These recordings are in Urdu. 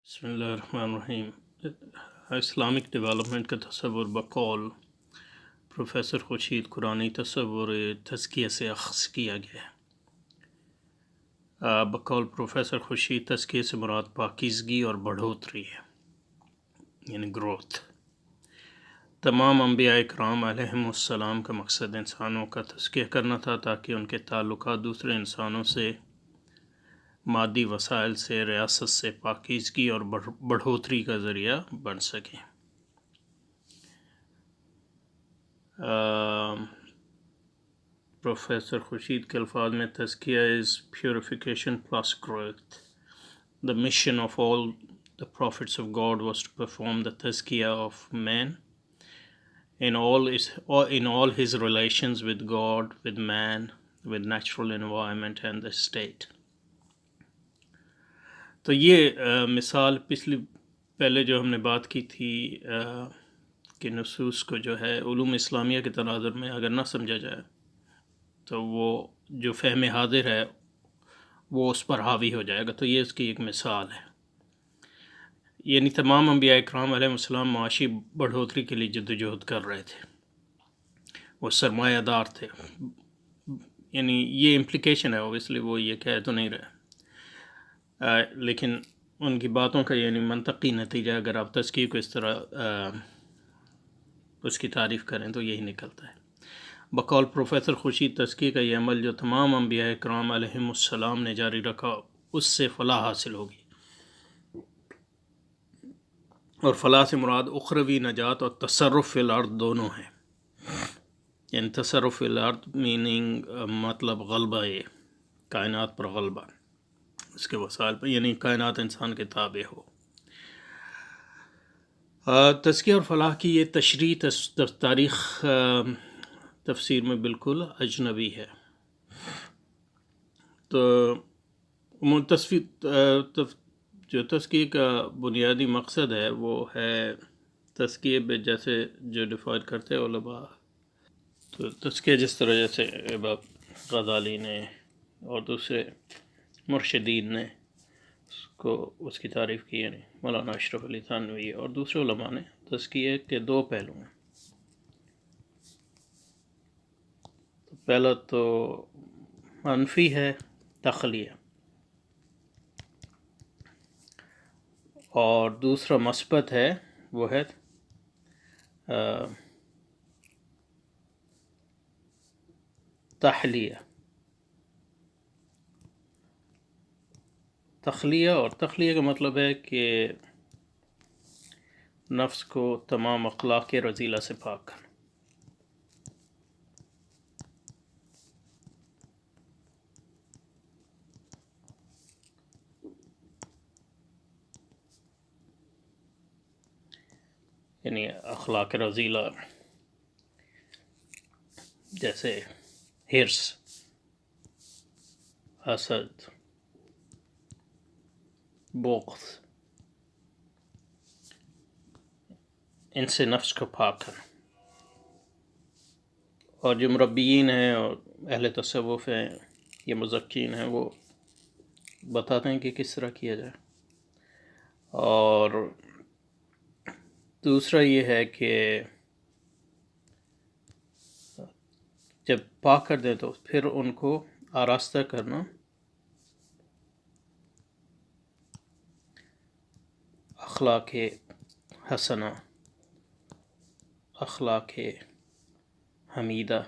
بسم اللہ الرحمن الرحیم۔ اسلامک ڈیولپمنٹ کا تصور بقول پروفیسر خورشید قرآنی تصور تزکیہ سے اخذ کیا گیا ہے۔ بقول پروفیسر خورشید تزکیہ سے مراد پاکیزگی اور بڑھوتری ہے، یعنی گروتھ۔ تمام انبیاء کرام علیہم السلام کا مقصد انسانوں کا تزکیہ کرنا تھا تاکہ ان کے تعلقات دوسرے انسانوں سے، مادی وسائل سے، ریاست سے پاکیزگی اور بڑھوتری کا ذریعہ بن سکیں۔ پروفیسر خورشید کے الفاظ میں تزکیہ is purification plus growth. The mission of all the prophets of God was to perform the tazkiyah of man in all his relations with God, with man, with natural environment and the state۔ تو یہ مثال پہلے جو ہم نے بات کی تھی کہ نصوص کو جو ہے علوم اسلامیہ کے تناظر میں اگر نہ سمجھا جائے تو وہ جو فہم حاضر ہے وہ اس پر حاوی ہو جائے گا، تو یہ اس کی ایک مثال ہے۔ یعنی تمام انبیاء کرام علیہ السلام معاشی بڑھوتری کے لیے جدوجہد کر رہے تھے، وہ سرمایہ دار تھے، یعنی یہ امپلیکیشن ہے، اوبویسلی وہ یہ کہہ تو نہیں رہے، لیکن ان کی باتوں کا یعنی منطقی نتیجہ اگر آپ تزکیہ کو اس طرح اس کی تعریف کریں تو یہی نکلتا ہے۔ بقول پروفیسر خورشید تزکیہ کا یہ عمل جو تمام انبیاء کرام علیہم السلام نے جاری رکھا اس سے فلاح حاصل ہوگی، اور فلاح سے مراد اخروی نجات اور تصرف فی الارض دونوں ہیں۔ یعنی تصرف فی الارض میننگ مطلب غلبہ، یہ کائنات پر غلبہ، اس کے وسائل پر، یعنی کائنات انسان کے تابع ہو۔ تزکیہ اور فلاح کی یہ تشریح تاریخ تفسیر میں بالکل اجنبی ہے۔ تو جو تزکیہ کا بنیادی مقصد ہے وہ ہے تزکیہ پہ جیسے جو ڈیفائن کرتے ہیں علماء، تو تزکیہ جس طرح جیسے امام غزالی نے اور دوسرے مرشدین نے اس کی تعریف کی، یعنی مولانا اشرف علی تھانوی اور دوسرے علماء نے، تزکیہ کے دو پہلو ہیں۔ پہلا تو منفی ہے، تخلیہ، اور دوسرا مثبت ہے، وہ ہے تحلیہ۔ تخلیہ اور تخلیہ کا مطلب ہے کہ نفس کو تمام اخلاق رذیلہ سے پاک کرنا۔ یعنی اخلاق رذیلہ جیسے حرص، حسد، بغض، ان سے نفس کو پاک کرنا۔ اور جو مربیین ہیں اور اہل تصوف ہیں یا مزکین ہیں وہ بتاتے ہیں کہ کس طرح کیا جائے۔ اور دوسرا یہ ہے کہ جب پاک کر دیں تو پھر ان کو آراستہ کرنا، اخلاق حسنہ، اخلاق حمیدہ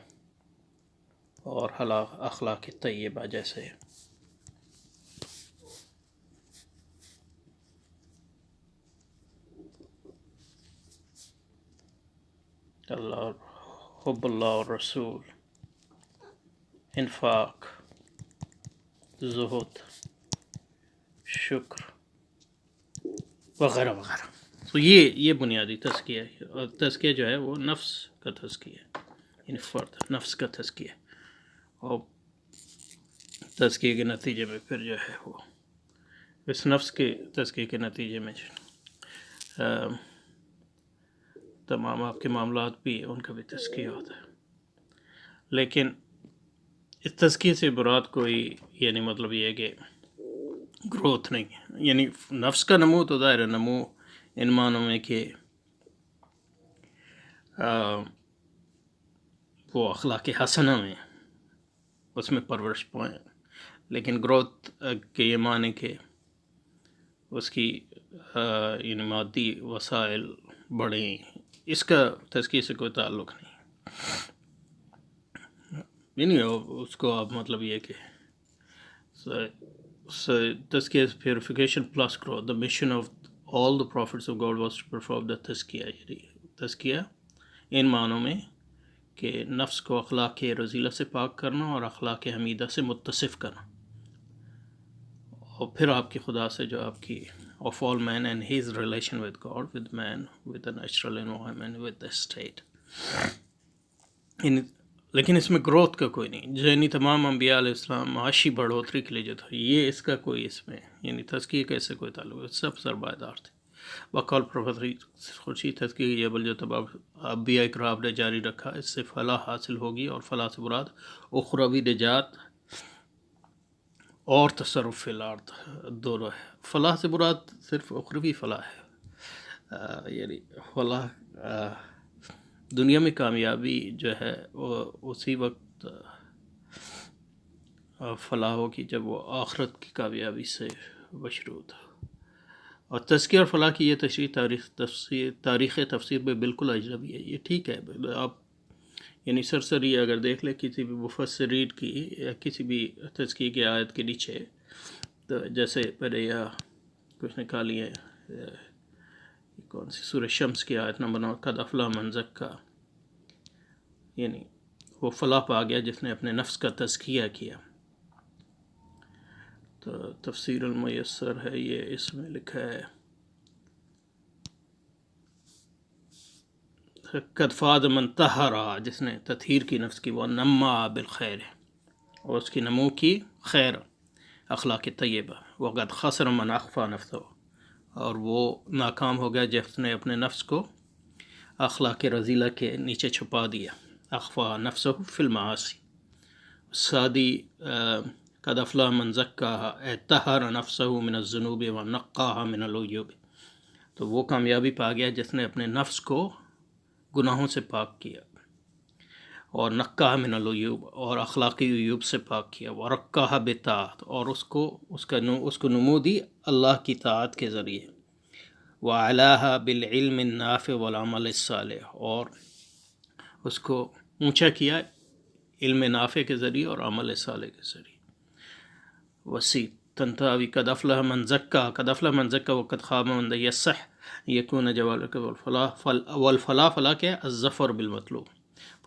اور اخلاق طیبہ جیسے۔ اللہ، حب اللہ اور رسول، انفاق، زہد، شکر وغیرہ وغیرہ۔ تو یہ بنیادی تزکیہ ہے، اور تزکیہ جو ہے وہ نفس کا تزکیہ ہے، یعنی فرد نفس کا تزکیہ، اور تزکیہ کے نتیجے میں پھر جو ہے وہ اس نفس کے تزکیہ کے نتیجے میں تمام آپ کے معاملات بھی ان کا بھی تزکیہ ہوتا ہے۔ لیکن اس تزکیہ سے مراد کوئی، یعنی مطلب یہ ہے کہ گروتھ نہیں ہے. یعنی نفس کا نمو تو ظاہر ہے نمو ان معنوں میں کہ وہ اخلاق حسنہ میں اس میں پرورش پائیں، لیکن گروتھ کے یہ معنی کہ اس کی یعنی مادی وسائل بڑھیں، اس کا تزکیے سے کوئی تعلق نہیں. یعنی اس کو آپ مطلب یہ کہ تزکیہ purification plus growth. The mission of all the prophets of God was to perform the تزکیہ. یعنی تزکیہ ان معنوں میں کہ نفس کو اخلاق رذیلہ سے پاک کرنا اور اخلاق حمیدہ سے متصف کرنا، اور پھر آپ کی خدا سے جو آپ کی of all man and his relation with God, with man, with the natural environment, with the state. لیکن اس میں گروتھ کا کوئی نہیں. یعنی تمام انبیاء علیہ السلام معاشی بڑھوتری کے لیے جو تھا، یہ اس کا کوئی اس میں یعنی تزکیہ کا اس سے کوئی تعلق ہے، سب سرمایہ دار تھے. وقال پروفیسر خورشید تزکیہ کی عمل جو تمام انبیاء اکرام نے جاری رکھا، اس سے فلاح حاصل ہوگی، اور فلاح سے مراد اخروی نجات اور تصرف فی الارض دونوں ہے. فلاح سے مراد صرف اخروی فلاح ہے، یعنی فلاح دنیا میں کامیابی جو ہے وہ اسی وقت فلاح ہوگی جب وہ آخرت کی کامیابی سے مشروط ہو. اور تزکیہ اور فلاح کی یہ تشریح تاریخ تفسیر میں بالکل اجنبی ہے. یہ ٹھیک ہے، آپ یعنی سرسری اگر دیکھ لیں کسی بھی مفسرین کی یا کسی بھی تزکیہ کی آیت کے نیچے، تو جیسے پہلے یا کچھ نکالی ہے کون سی سورہ شمس کی آیت نمبر 9، قد افلح من زکا، یعنی وہ فلاح پا گیا جس نے اپنے نفس کا تزکیہ کیا. تو تفسیر المیسر ہے یہ، اس میں لکھا ہے قد فاز من طہرا، جس نے تطہیر کی نفس کی، وہ نما بالخیر، اور اس کی نمو کی خیر اخلاق طیبہ. وقد خسر من اخفا نفسه، اور وہ ناکام ہو گیا جس نے اپنے نفس کو اخلاق رذیلہ کے نیچے چھپا دیا. اخفا نفسه فی المعاصی. سادی قد افلح من زکاها، اے طہر نفسه من الذنوب ونقاها من العیوب. تو وہ کامیابی پا گیا جس نے اپنے نفس کو گناہوں سے پاک کیا، اور نقاہ من العیوب، اور اخلاقی عیوب سے پاک کیا. ورقاہ بطاعت، اور اس کو نمو دی اللہ کی طاعت کے ذریعے. وعلاہا بالعلم النافع والعمل الصالح، اور اس کو اونچا کیا علم نافع کے ذریعے اور عمل صالح کے ذریعے. وسیع تنتهي قد افلح من زكى، قد افلح من زكى وقد خاب من يصح يكون جوالك والفلاح. والفلاح فلاح کیا ہے؟ الظفر بالمطلوب.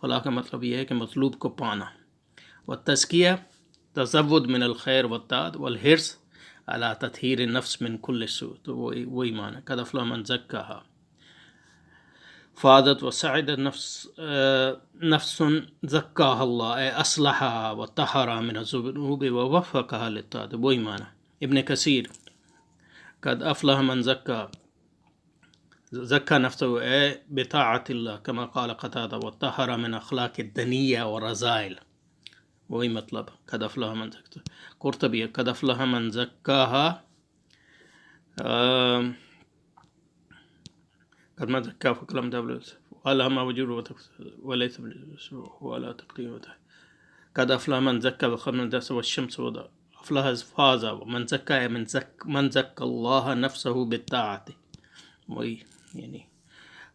فلاح کا مطلب یہ ہے کہ مطلوب کو پانا. والتزکیہ تزود من الخیر والطاعت والحرص على تطہیر النفس من كل سوء. تو وہی معنی قد افلح من زكاها، فادت وسعدت نفس زکاها اللہ، اے اصلحها وطہرها من الذنوب ووفقها للطاعت. وہی معنی. ابن کثیر قد افلح من زکا نفسه، اے بطاعت اللہ، كما قال قتادہ وطہر من اخلاق الدنیہ ورذائل. وہی مطلب قد افلح من زکا. قرطبی قد افلح من زکاها قد ما زكى فكلم دبل ولا ما وجود وليس ولا تقديم. قد أفلح من زكى وخمن دس والشمس وضع أفلح فاز. ومن زكى من زكى الله نفسه بالطاعة. وہی یعنی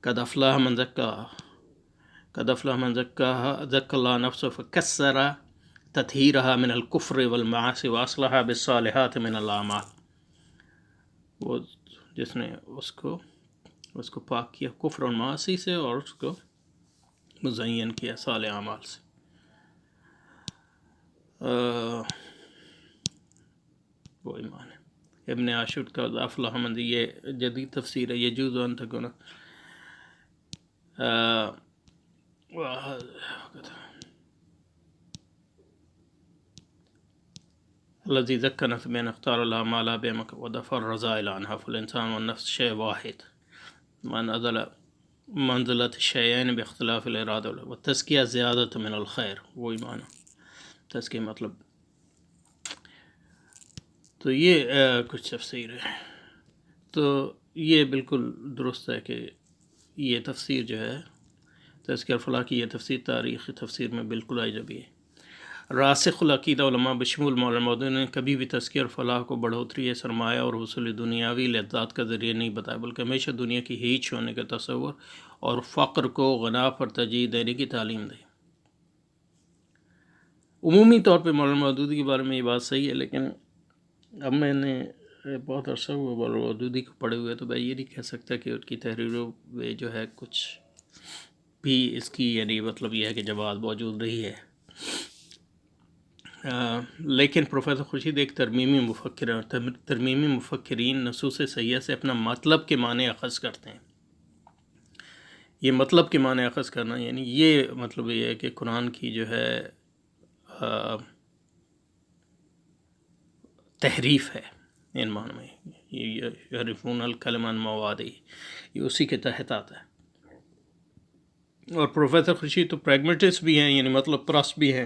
قد أفلح من زكى، قد أفلح من زكى الله نفسه فكسر تطهيرها من الكفر والمعاصي وأصلحها بالصالحات من الأعمال. وہ جس نے اس کو پاک کیا کفر و معاصی سے، اور اس کو مزین کیا صالح اعمال سے. وہ ایمان ہے. ابن عاشور کا افلح من، یہ جدید تفسیر ہے. یجوز ان تکون الذي ذكر نفسه بأن اختار الأعمال بمك ودفع الرذائل عنها، فالإنسان والنفس شيء واحد منزلة الشيئين باختلاف الإرادة. والتزكية زيادة من الخير. وہی معنی تزکیہ مطلب تو یہ کچھ تفسیر ہے. تو یہ بالکل درست ہے کہ یہ تفسیر جو ہے تذکرہ فلاح کی، یہ تفسیر تاریخ تفسیر میں بالکل اعجبی ہے. راسخ العقیدہ علماء بشمول مولانا مودودی نے کبھی بھی تذکرہ فلاح کو بڑھوتری سرمایہ اور حصول دنیاوی لذات کا ذریعہ نہیں بتایا، بلکہ ہمیشہ دنیا کی ہیچ ہونے کا تصور اور فقر کو غنا پر ترجیح دینے کی تعلیم دی. عمومی طور پہ مولانا مودودی کے بارے میں یہ بات صحیح ہے، لیکن اب میں نے بہت عرصہ ہوا مولانا مودودی کو پڑھے ہوئے، تو میں یہ نہیں کہہ سکتا کہ ان کی تحریروں میں جو ہے کچھ بھی اس کی یعنی مطلب یہ ہے کہ جواب موجود نہیں ہے. لیکن پروفیسر خورشید ایک ترمیمی مفکر ہیں، اور ترمیمی مفکرین نصوص صحیحہ سے اپنا مطلب کے معنی اخذ کرتے ہیں. یہ مطلب کے معنی اخذ کرنا یعنی یہ مطلب یہ ہے کہ قرآن کی جو ہے تحریف ہے ان معنی میں، یہ یحرفون الکلم عن مواضعہ، یہ اسی کے تحت آتا ہے. اور پروفیسر خورشید تو پریگمیٹسٹ بھی ہیں، یعنی مطلب پرست بھی ہیں،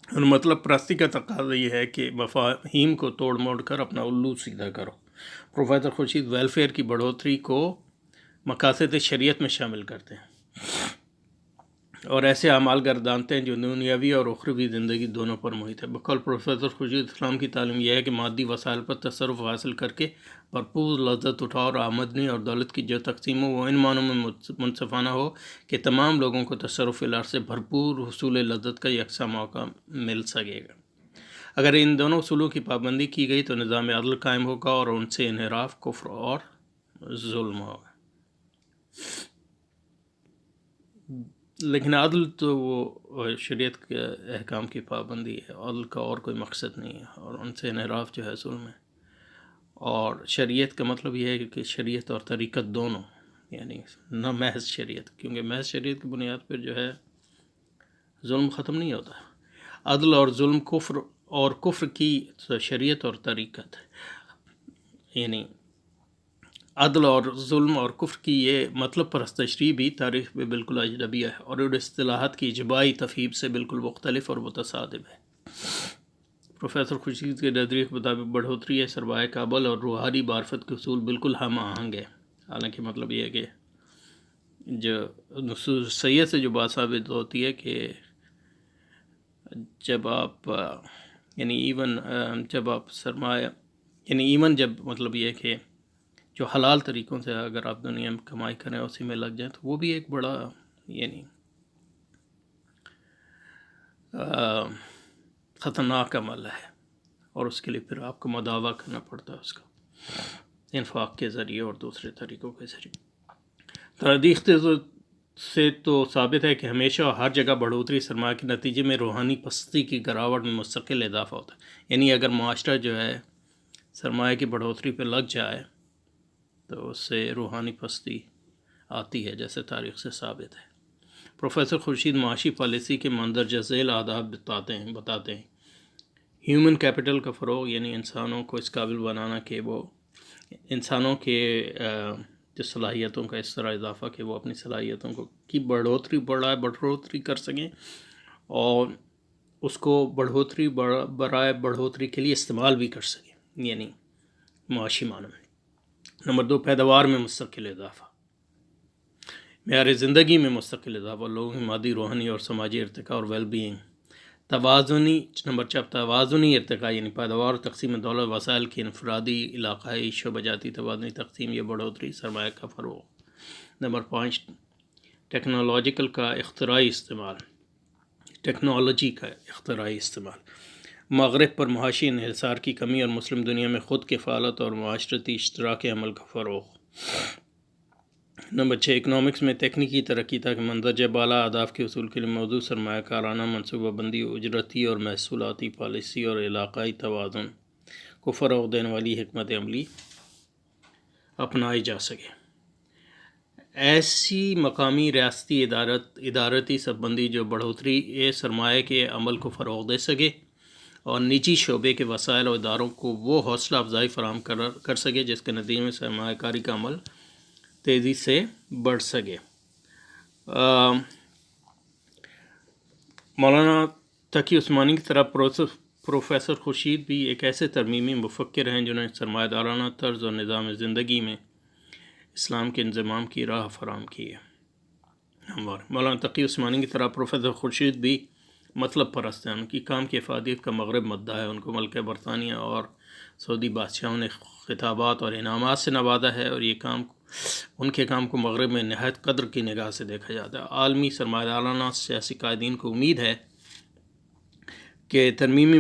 اور مطلب پرستی کا تقاضا یہ ہے کہ مفاہیم کو توڑ موڑ کر اپنا الو سیدھا کرو. پروفیسر خورشید ویلفیئر کی بڑھوتری کو مقاصد شریعت میں شامل کرتے ہیں اور ایسے اعمال گردانتے ہیں جو دنیاوی اور اخروی زندگی دونوں پر محیط ہے. بقول پروفیسر خورشید اسلام کی تعلیم یہ ہے کہ مادی وسائل پر تصرف حاصل کر کے بھرپور لذت اٹھاؤ، اور آمدنی اور دولت کی جو تقسیم ہو وہ ان معنوں میں منصفانہ ہو کہ تمام لوگوں کو تصرف الارض سے بھرپور حصول لذت کا یکساں موقع مل سکے گا. اگر ان دونوں اصولوں کی پابندی کی گئی تو نظام عدل قائم ہوگا اور ان سے انحراف، کفر اور ظلم ہوگا. لیکن عدل تو وہ شریعت کے احکام کی پابندی ہے، عدل کا اور کوئی مقصد نہیں ہے، اور ان سے انحراف جو ہے ظلم ہے. اور شریعت کا مطلب یہ ہے کہ شریعت اور طریقت دونوں، یعنی نہ محض شریعت، کیونکہ محض شریعت کی بنیاد پر جو ہے ظلم ختم نہیں ہوتا. عدل اور ظلم کفر، اور کفر کی شریعت اور طریقت، یعنی عدل اور ظلم اور کفر کی یہ مطلب پرست تشریح بھی تاریخ میں بالکل اجنبیہ ہے اور ان اصطلاحات کی اجماعی تفہیم سے بالکل مختلف اور متصادم ہے. پروفیسر خورشید کے نظریے کے مطابق بڑھوتری سرمایہ کابل اور روحانی معرفت کے اصول بالکل ہم آہنگ ہے. حالانکہ مطلب یہ ہے کہ جو نصوص صحیح سے جو بات ثابت ہوتی ہے کہ جب آپ یعنی ایون جب آپ سرمایہ یعنی ایون جب مطلب یہ کہ جو حلال طریقوں سے اگر آپ دنیا میں کمائی کریں اسی میں لگ جائیں تو وہ بھی ایک بڑا یعنی خطرناک عمل ہے، اور اس کے لیے پھر آپ کو مداوع کرنا پڑتا ہے اس کا انفاق کے ذریعے اور دوسرے طریقوں کے ذریعے. تاریخ سے تو ثابت ہے کہ ہمیشہ اور ہر جگہ بڑھوتری سرمایہ کے نتیجے میں روحانی پستی کی گراوٹ میں مستقل اضافہ ہوتا ہے. یعنی اگر معاشرہ جو ہے سرمایہ کی بڑھوتری پہ لگ جائے تو اس سے روحانی پستی آتی ہے، جیسے تاریخ سے ثابت ہے. پروفیسر خورشید معاشی پالیسی کے مندرجہ ذیل آداب بتاتے ہیں. ہیومن کیپٹل کا فروغ، یعنی انسانوں کو اس قابل بنانا کہ وہ انسانوں کے جو صلاحیتوں کا اس طرح اضافہ کہ وہ اپنی صلاحیتوں کو کی بڑھوتری کر سکیں اور اس کو برائے بڑھوتری کے لیے استعمال بھی کر سکیں، یعنی معاشی معنی میں. نمبر 2، پیداوار میں مستقل اضافہ، معیار زندگی میں مستقل اضافہ، لوگوں کی مادی، روحانی اور سماجی ارتقاء اور ویل بینگ. نمبر 4، توازنی ارتقاء، یعنی پیداوار اور تقسیم دولت، وسائل کی انفرادی، علاقائی، شعبہ جاتی توازنی تقسیم، یہ بڑھوتری سرمایہ کا فروغ. نمبر 5، ٹیکنالوجی کا اختراعی استعمال، مغرب پر معاشی انحصار کی کمی اور مسلم دنیا میں خود کفالت اور معاشرتی اشتراک عمل کا فروغ. نمبر 6، اکنامکس میں تکنیکی ترقی تاکہ مندرجہ بالا اہداف کے حصول کے لیے موضوع سرمایہ کارانہ منصوبہ بندی، اجرتی اور محصولاتی پالیسی اور علاقائی توازن کو فروغ دینے والی حکمت عملی اپنائی جا سکے. ایسی مقامی ریاستی ادارتی سربندی جو بڑھوتری سرمایہ کے عمل کو فروغ دے سکے اور نجی شعبے کے وسائل اور اداروں کو وہ حوصلہ افزائی فراہم کر سکے جس کے نتیجے میں سرمایہ کاری کا عمل تیزی سے بڑھ سکے. مولانا تقی عثمانی کی طرح پروفیسر خورشید بھی ایک ایسے ترمیمی مفکر ہیں جنہوں نے سرمایہ دارانہ طرز اور نظام زندگی میں اسلام کے انضمام کی راہ فراہم کی ہے۔ مولانا تقی عثمانی کی طرح پروفیسر خورشید بھی مطلب پرست ہیں۔ ان کی کام کی افادیت کا مغرب مدعا ہے۔ ان کو ملکہ برطانیہ اور سعودی بادشاہوں نے خطابات اور انعامات سے نوازا ہے، اور ان کے کام کو مغرب میں نہایت قدر کی نگاہ سے دیکھا جاتا ہے۔ عالمی سرمایہ دارانہ سیاسی قائدین کو امید ہے کہ ترمیمی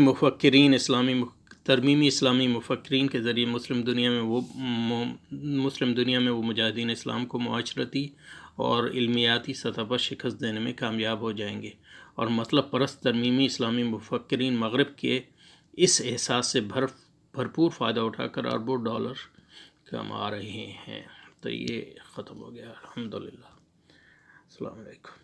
اسلامی مفکرین کے ذریعے مسلم دنیا میں وہ مجاہدین اسلام کو معاشرتی اور علمیاتی سطح پر شکست دینے میں کامیاب ہو جائیں گے، اور مطلب پرست ترمیمی اسلامی مفکرین مغرب کے اس احساس سے بھرپور فائدہ اٹھا کر اربوں ڈالر کما رہے ہیں۔ تو یہ ختم ہو گیا، الحمدللہ۔ السلام علیکم۔